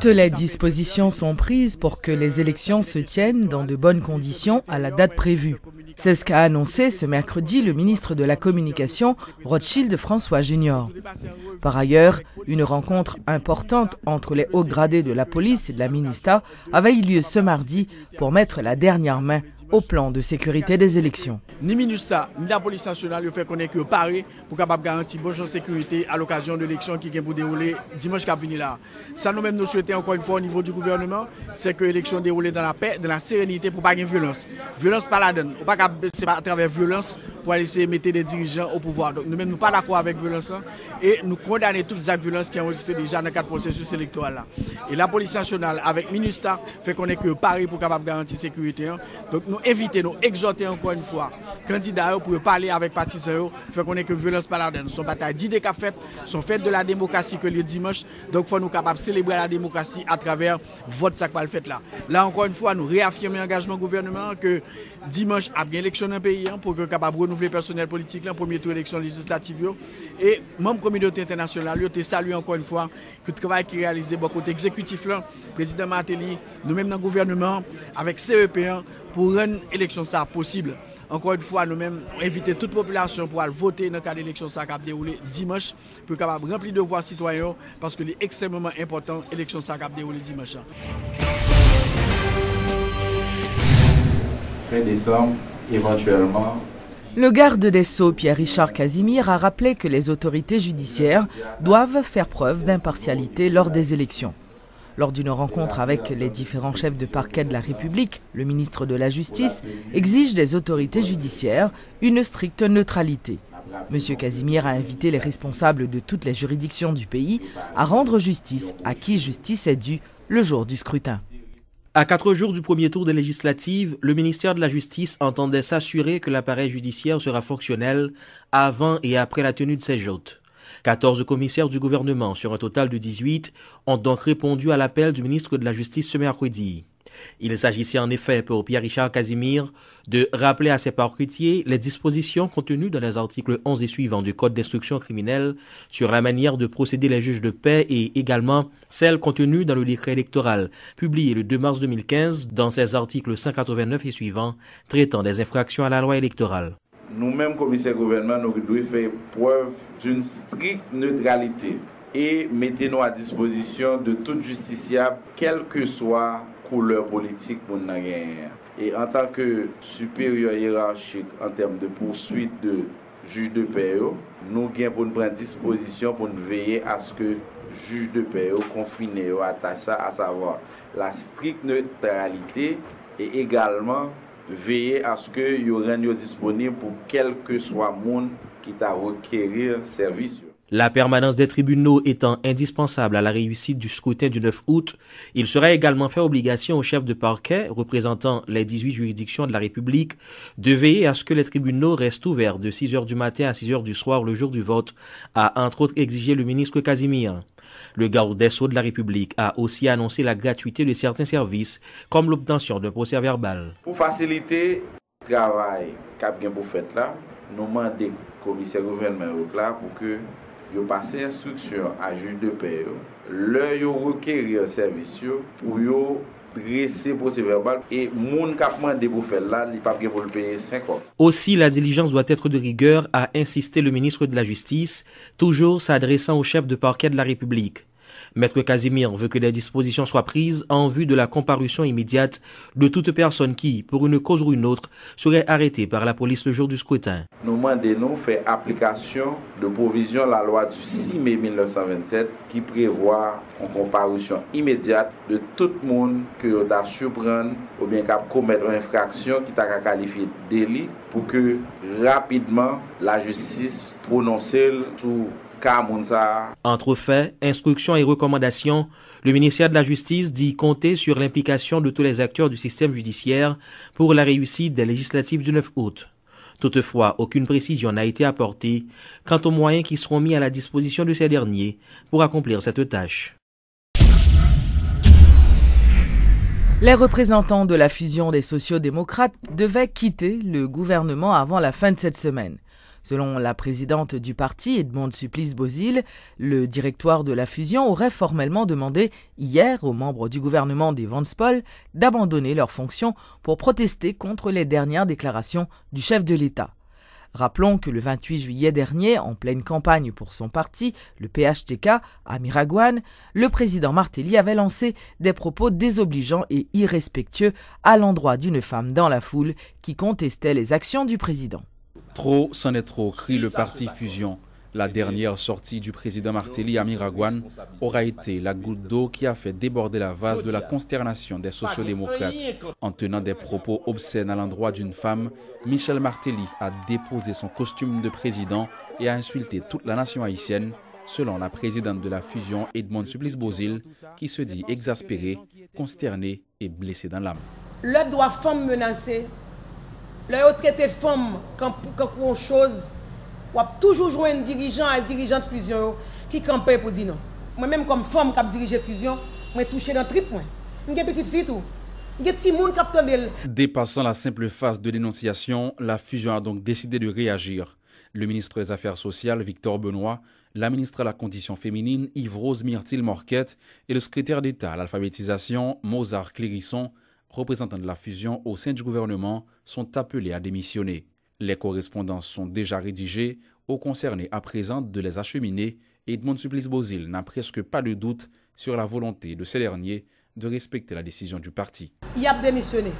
Toutes les dispositions sont prises pour que les élections se tiennent dans de bonnes conditions à la date prévue. C'est ce qu'a annoncé ce mercredi le ministre de la Communication, Rothschild François Junior. Par ailleurs, une rencontre importante entre les hauts gradés de la police et de la MINUSTAH avait eu lieu ce mardi pour mettre la dernière main au plan de sécurité des élections. Ni MINUSTAH, ni la police nationale, il fait qu'on est que paré pour capable garantir bonne sécurité à l'occasion de l'élection qui vient pour dérouler dimanche qui vient là. Ça nous-mêmes nous souhaitons encore une fois au niveau du gouvernement, c'est que l'élection déroule dans la paix, dans la sérénité pour pas qu'il y ait violence. Violence pas la donne. On pas c'est pas à travers violence pour aller essayer de mettre des dirigeants au pouvoir. Donc nous-mêmes nous pas d'accord avec violence et nous condamnons toutes les actes de violence qui ont existé déjà dans le cadre du processus électoral là. Et la police nationale avec MINUSTAH fait qu'on est que paré pour capable garantir sécurité. Donc nous éviter, nous exhorter encore une fois candidats pour parler avec partisans, fait qu'on est que violence pas la donne. Son bataille d'idées qu'a fait, son fête de la démocratie que le dimanche. Donc faut nous capables de célébrer la démocratie à travers vote ça va le fait là. Là encore une fois nous réaffirmer l'engagement gouvernement que dimanche a bien élection dans le pays pour que capable renouveler le personnel politique là premier tour élection législative et même communauté internationale te salue encore une fois que le travail qui est réalisé bon côté exécutif là président Martelly nous-mêmes dans le gouvernement avec CEP1 pour rendre l'élection ça possible. Encore une fois, nous-mêmes inviter toute population pour aller voter dans le cas d'élection ça qui va dérouler dimanche pour capable remplir de devoirs citoyens parce que c'est extrêmement important l'élection ça qui va dérouler dimanche. Fin décembre, éventuellement. Le garde des Sceaux, Pierre-Richard Casimir, a rappelé que les autorités judiciaires doivent faire preuve d'impartialité lors des élections. Lors d'une rencontre avec les différents chefs de parquet de la République, le ministre de la Justice exige des autorités judiciaires une stricte neutralité. M. Casimir a invité les responsables de toutes les juridictions du pays à rendre justice à qui justice est due le jour du scrutin. À 4 jours du premier tour des législatives, le ministère de la Justice entendait s'assurer que l'appareil judiciaire sera fonctionnel avant et après la tenue de ces joutes. 14 commissaires du gouvernement, sur un total de 18, ont donc répondu à l'appel du ministre de la Justice ce mercredi. Il s'agissait en effet pour Pierre-Richard Casimir de rappeler à ses parquetiers les dispositions contenues dans les articles 11 et suivants du Code d'instruction criminelle sur la manière de procéder les juges de paix et également celles contenues dans le décret électoral publié le 2 mars 2015 dans ses articles 189 et suivants traitant des infractions à la loi électorale. Nous-mêmes, commissaires gouvernement, nous devons faire preuve d'une stricte neutralité et mettez-nous à disposition de tout justiciable, quelle que soit couleur politique pour nous gagner. Et en tant que supérieur hiérarchique en termes de poursuite de juge de paix, nous gagnons pour nous prendre disposition pour nous veiller à ce que juge de paix confiné attache ça, à savoir la stricte neutralité et également veiller à ce que y rende disponible pour quel que soit monde qui t'a requérir service. La permanence des tribunaux étant indispensable à la réussite du scrutin du 9 août, il sera également fait obligation aux chefs de parquet représentant les 18 juridictions de la République de veiller à ce que les tribunaux restent ouverts de 6 heures du matin à 6 heures du soir le jour du vote, a entre autres exigé le ministre Casimir. Le garde des Sceaux de la République a aussi annoncé la gratuité de certains services, comme l'obtention d'un procès-verbal. Pour faciliter le travail qu'a bien pour faire là, nous demandons au commissaire gouvernement là pour que yo passer instruction à juge de paix le yo requérir service pour yo dresser procès verbal et moun k'ap mandé pour faire là il pas bien pour le payer 5 ans. Aussi la diligence doit être de rigueur, a insisté le ministre de la Justice, toujours s'adressant au chef de parquet de la République. Maître Casimir veut que des dispositions soient prises en vue de la comparution immédiate de toute personne qui, pour une cause ou une autre, serait arrêtée par la police le jour du scrutin. Nous demandons faire application de provision la loi du 6 mai 1927 qui prévoit une comparution immédiate de tout le monde qui a surprendre ou bien qui a commettre une infraction qui t'a qualifié de délit pour que rapidement la justice prononce sur Entre faits, instructions et recommandations, le ministère de la Justice dit compter sur l'implication de tous les acteurs du système judiciaire pour la réussite des législatives du 9 août. Toutefois, aucune précision n'a été apportée quant aux moyens qui seront mis à la disposition de ces derniers pour accomplir cette tâche. Les représentants de la fusion des sociaux-démocrates devaient quitter le gouvernement avant la fin de cette semaine. Selon la présidente du parti, Edmond Supplice-Bozile, le directoire de la fusion aurait formellement demandé hier aux membres du gouvernement d'Evans-Paul d'abandonner leurs fonctions pour protester contre les dernières déclarations du chef de l'État. Rappelons que le 28 juillet dernier, en pleine campagne pour son parti, le PHTK, à Miragouane, le président Martelly avait lancé des propos désobligeants et irrespectueux à l'endroit d'une femme dans la foule qui contestait les actions du président. Trop, c'en est trop, crie le parti Fusion. La dernière sortie du président Martelly à Miragouane aura été la goutte d'eau qui a fait déborder la vase de la consternation des sociodémocrates. En tenant des propos obscènes à l'endroit d'une femme, Michel Martelly a déposé son costume de président et a insulté toute la nation haïtienne, selon la présidente de la fusion Edmond Supplice-Bozile, qui se dit exaspérée, consternée et blessée dans l'âme. Le droit femme menacée, le traité femme quand une chose. On a toujours joué un dirigeant et dirigeante fusion qui campait pour dire non. Moi-même, comme femme qui dirige fusion, je touché dans le trip. Je suis une petite fille. Je suis un petit monde qui. Dépassant la simple phase de dénonciation, la fusion a donc décidé de réagir. Le ministre des Affaires sociales, Victor Benoît, la ministre à la condition féminine, Yves-Rose Myrtil-Morquette, et le secrétaire d'État à l'alphabétisation, Mozart Clérisson, représentants de la fusion au sein du gouvernement, sont appelés à démissionner. Les correspondances sont déjà rédigées, aux concernés à présent de les acheminer, et Edmond Supplice-Bozile n'a presque pas de doute sur la volonté de ces derniers de respecter la décision du parti. Il a démissionné.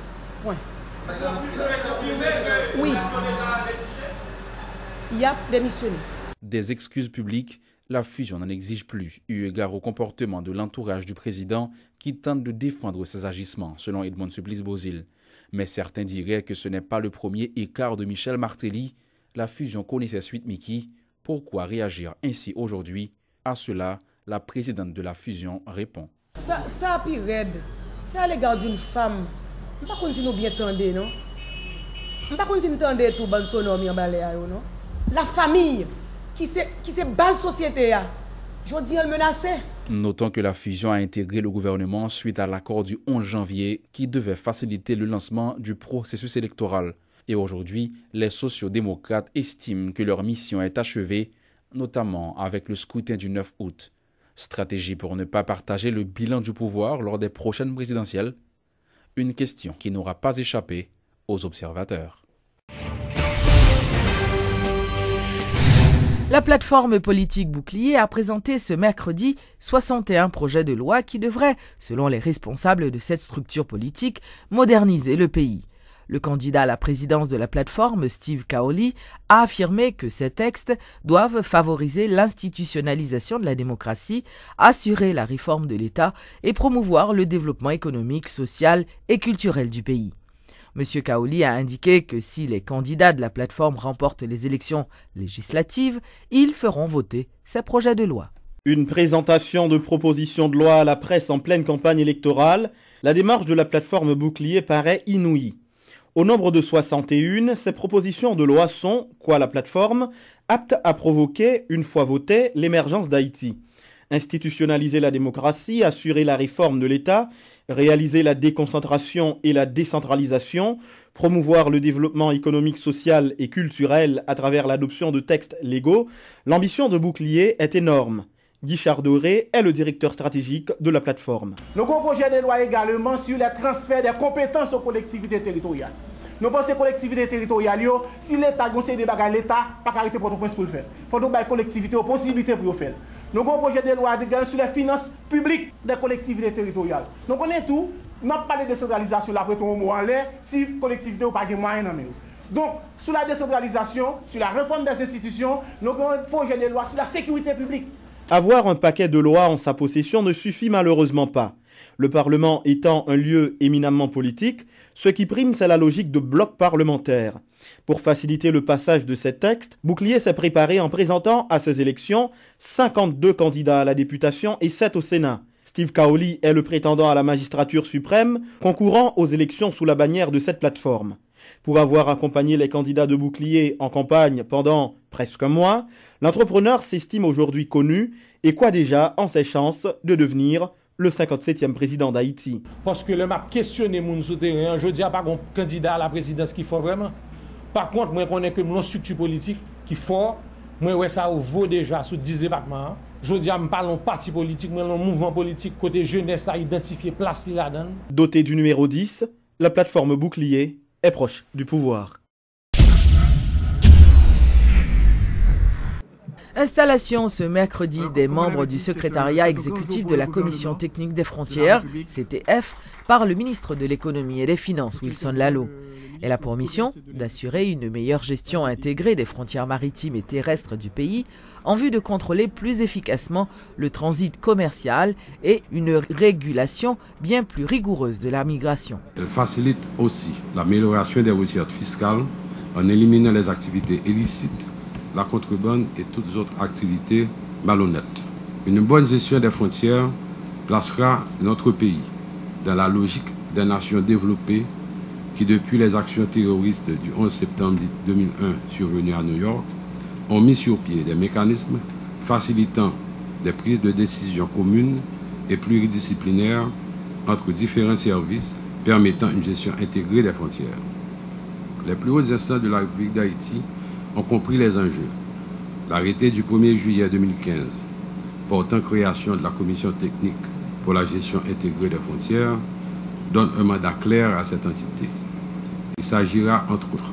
Point. Oui. Il a démissionné. Des excuses publiques, la fusion n'en exige plus, eu égard au comportement de l'entourage du président qui tente de défendre ses agissements, selon Edmond Supplice-Bozile. Mais certains diraient que ce n'est pas le premier écart de Michel Martelly. La fusion connaissait suite Mickey. Pourquoi réagir ainsi aujourd'hui? À cela, la présidente de la fusion répond. Ça a pire raide. C'est à l'égard d'une femme. Je ne sais pas si nous bien tendez, non? Je ne sais pas si nous tendez tout bon son nom, non? La famille, qui c'est base société, je dis elle menacée. Notons que la fusion a intégré le gouvernement suite à l'accord du 11 janvier qui devait faciliter le lancement du processus électoral. Et aujourd'hui, les sociodémocrates estiment que leur mission est achevée, notamment avec le scrutin du 9 août. Stratégie pour ne pas partager le bilan du pouvoir lors des prochaines présidentielles? Une question qui n'aura pas échappé aux observateurs. La plateforme politique Bouclier a présenté ce mercredi 61 projets de loi qui devraient, selon les responsables de cette structure politique, moderniser le pays. Le candidat à la présidence de la plateforme, Steve Kaoli, a affirmé que ces textes doivent favoriser l'institutionnalisation de la démocratie, assurer la réforme de l'État et promouvoir le développement économique, social et culturel du pays. M. Kaoli a indiqué que si les candidats de la plateforme remportent les élections législatives, ils feront voter ces projets de loi. Une présentation de propositions de loi à la presse en pleine campagne électorale, la démarche de la plateforme Bouclier paraît inouïe. Au nombre de 61, ces propositions de loi sont, quoi la plateforme, aptes à provoquer, une fois votées, l'émergence d'Haïti. Institutionnaliser la démocratie, assurer la réforme de l'État, réaliser la déconcentration et la décentralisation, promouvoir le développement économique, social et culturel à travers l'adoption de textes légaux, l'ambition de Bouclier est énorme. Guichard Doré est le directeur stratégique de la plateforme. Nous avons un projet de loi également sur le transfert des compétences aux collectivités territoriales. Nous pensons que les collectivités territoriales, si l'État conseille des bagages, l'État n'a pas arrêter pour le faire. Il faut que les collectivités aient possibilité pour le faire. Nous avons un projet de loi sur les finances publiques des collectivités territoriales. Nous connaissons tout. Nous n'avons pas de décentralisation là, après tout mot en l'air, si les collectivités n'ont pas de moyens. Donc, sur la décentralisation, sur la réforme des institutions, nous avons un projet de loi sur la sécurité publique. Avoir un paquet de lois en sa possession ne suffit malheureusement pas. Le Parlement étant un lieu éminemment politique, ce qui prime, c'est la logique de bloc parlementaire. Pour faciliter le passage de ces textes, Bouclier s'est préparé en présentant à ces élections 52 candidats à la députation et 7 au Sénat. Steve Kaoli est le prétendant à la magistrature suprême, concourant aux élections sous la bannière de cette plateforme. Pour avoir accompagné les candidats de Bouclier en campagne pendant presque un mois, l'entrepreneur s'estime aujourd'hui connu et quoi déjà en ses chances de devenir le 57e président d'Haïti. Parce que le m'a questionné mon souterrain, je dis à pas un candidat à la présidence qu'il faut vraiment. Par contre, moi je connais que mon structure politique qui fort. Moi, ouais, ça vaut déjà sous 10 départements. Je dis, je parle de parti politique, mais de mouvement politique, côté jeunesse, à identifier place là-dedans. Dotée du numéro 10, la plateforme Bouclier est proche du pouvoir. Installation ce mercredi des membres du secrétariat exécutif de la Commission technique des frontières, CTF, par le ministre de l'économie et des finances, Wilson Lallo. Elle a pour mission d'assurer une meilleure gestion intégrée des frontières maritimes et terrestres du pays en vue de contrôler plus efficacement le transit commercial et une régulation bien plus rigoureuse de la migration. Elle facilite aussi l'amélioration des recettes fiscales en éliminant les activités illicites, la contrebande et toutes autres activités malhonnêtes. Une bonne gestion des frontières placera notre pays dans la logique des nations développées qui, depuis les actions terroristes du 11 septembre 2001 survenues à New York, ont mis sur pied des mécanismes facilitant des prises de décisions communes et pluridisciplinaires entre différents services permettant une gestion intégrée des frontières. Les plus hautes instances de la République d'Haïti ont compris les enjeux. L'arrêté du 1er juillet 2015 portant création de la Commission technique pour la gestion intégrée des frontières donne un mandat clair à cette entité. Il s'agira, entre autres,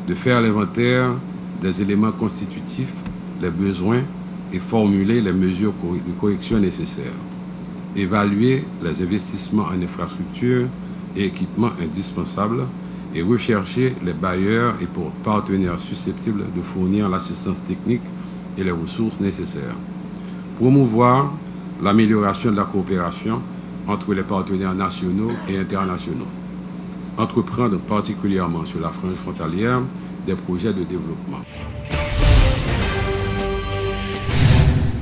de faire l'inventaire des éléments constitutifs, les besoins et formuler les mesures de correction nécessaires. Évaluer les investissements en infrastructures et équipements indispensables et rechercher les bailleurs et partenaires susceptibles de fournir l'assistance technique et les ressources nécessaires. Promouvoir l'amélioration de la coopération entre les partenaires nationaux et internationaux. Entreprendre particulièrement sur la frange frontalière des projets de développement.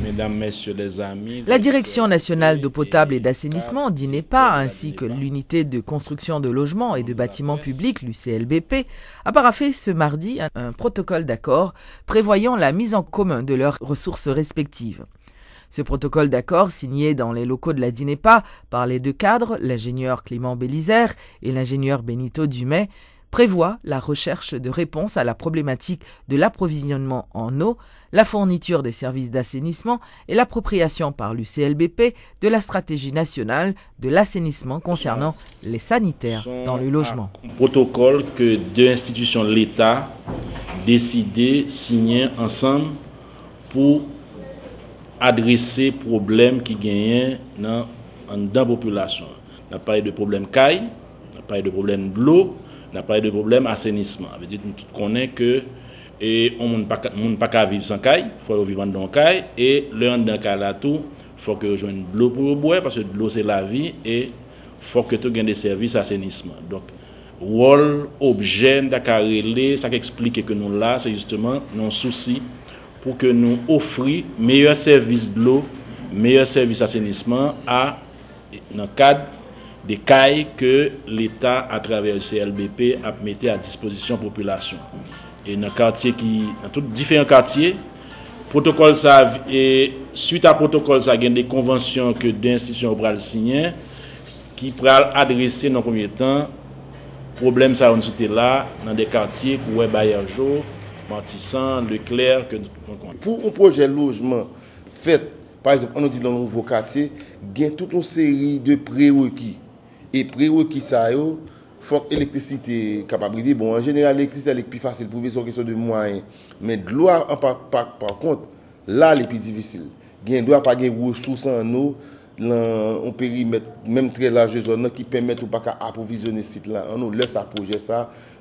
Mesdames, Messieurs les amis, la Direction nationale d'eau potable et d'assainissement, DINEPA, ainsi que l'unité de construction de logements et de bâtiments publics, l'UCLBP, a paraphé ce mardi un protocole d'accord prévoyant la mise en commun de leurs ressources respectives. Ce protocole d'accord, signé dans les locaux de la DINEPA par les deux cadres, l'ingénieur Clément Bélizaire et l'ingénieur Benito Dumais, prévoit la recherche de réponses à la problématique de l'approvisionnement en eau, la fourniture des services d'assainissement et l'appropriation par l'UCLBP de la stratégie nationale de l'assainissement concernant les sanitaires dans le logement. Un protocole que deux institutions de l'État décidé, signé ensemble pour adresser problèmes qui gagnent dans la population. On a parlé de problème caille, on a parlé de problème de l'eau, on a parlé de problème assainissement. Ça veut dire qu'on connaît que on ne peut pas vivre sans caille, il faut vivre dans la caille, et le dans caille là tout, il faut que je joigne de l'eau pour boire, parce que l'eau c'est la vie, et il faut que tu aies des services d'assainissement. Donc, rôle, objet, d'accord, ça explique que nous là, c'est justement nos soucis pour que nous offrions meilleurs services de l'eau, meilleurs services d'assainissement dans le cadre des cailles que l'État, à travers le CLBP, a mis à disposition de la population. Et dans tous différents quartiers, protocole ça, et suite à protocole, ça, il y a des conventions que deux institutions ont signées qui pourraient adresser dans le premier temps problème ça on était là dans des quartiers où Bayer Jo, Martissan, Leclerc pour un projet de logement fait par exemple on dit dans le nouveau quartier, il y a toute une série de prérequis et prérequis ça yo faut que l'électricité capable de vivre. Bon, en général, l'électricité est plus facile pour vivre sur question de moyens. Mais de l'eau, par contre, là, c'est plus difficile. Il ne doit pas avoir de ressources en eau, un périmètre, même très large, qui permettent de ne pas approvisionner ce site-là en eau. Là, ça projet,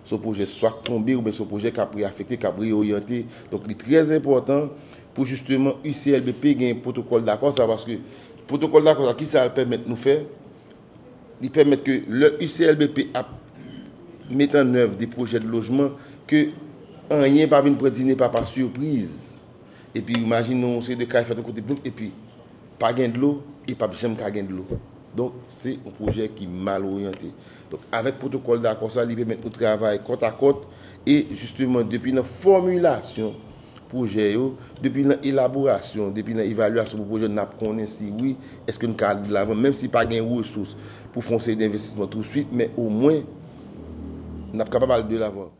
ce projet soit tombé ou bien ce projet qui a pris affecté, qui a pris orienté. Donc, c'est très important pour justement UCLBP gagner un protocole d'accord. Parce que le protocole d'accord, qui ça permet de nous faire? Il permet que le UCLBP mette en œuvre des projets de logement que rien pas venir prédire pas par surprise. Et puis imaginons c'est de cas fait de côté et puis pas gain de l'eau et pas jamais gain de l'eau. Donc c'est un projet qui est mal orienté. Donc avec protocole d'accord ça il permet de travailler côte à côte et justement depuis la formulation projet depuis l'élaboration, depuis l'évaluation du projet, nous connaissons si oui, est-ce que nous avons de l'avant, même si pas de ressources pour foncer d'investissement tout de suite, mais au moins, nous sommes capables de l'avant.